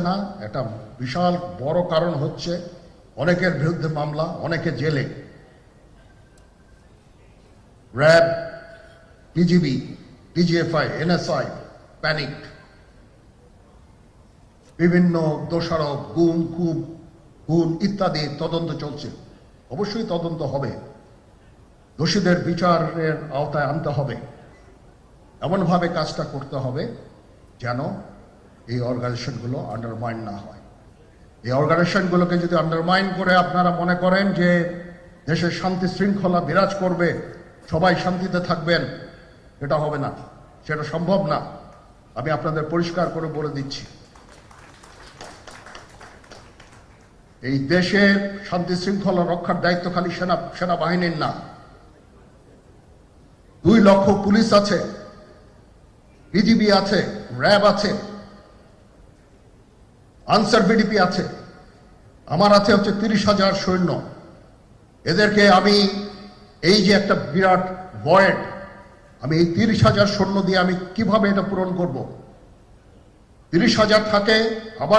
না। একটা বিশাল বড় কারণ হচ্ছে অনেকের বিরুদ্ধে মামলা, অনেকে জেলে। র্যাব, পিজিবি, ডিজিএফআই, এনএসআই প্যানিক, বিভিন্ন দোষারোপ, খুন ইত্যাদি তদন্ত চলছে। অবশ্যই তদন্ত হবে, দোষীদের বিচারের আওতায় আনতে হবে, এমনভাবে কাজটা করতে হবে যেন এই অর্গানাইজেশনগুলো আন্ডারমাইন না হয়। এই অর্গানাইজেশনগুলোকে যদি আন্ডারমাইন করে আপনারা মনে করেন যে দেশের শান্তি শৃঙ্খলা বিরাজ করবে, সবাই শান্তিতে থাকবেন, এটা হবে না, সেটা সম্ভব না। আমি আপনাদের পরিষ্কার করে বলে দিচ্ছি, এই দেশের শান্তি শৃঙ্খলা রক্ষার দায়িত্ব খালি সেনাবাহিনীর না। 2 লক্ষ পুলিশ আছে, বিজিবি আছে, র্যাব আছে, আনসার বিডিপি আছে, আমার আছে হচ্ছে 30,000 সৈন্য। এদেরকে আমি এই যে একটা বিরাট ভয়েড, আমি এই 30,000 সৈন্য দিয়ে আমি কিভাবে এটা পূরণ করব? 30,000 থাকে, আবার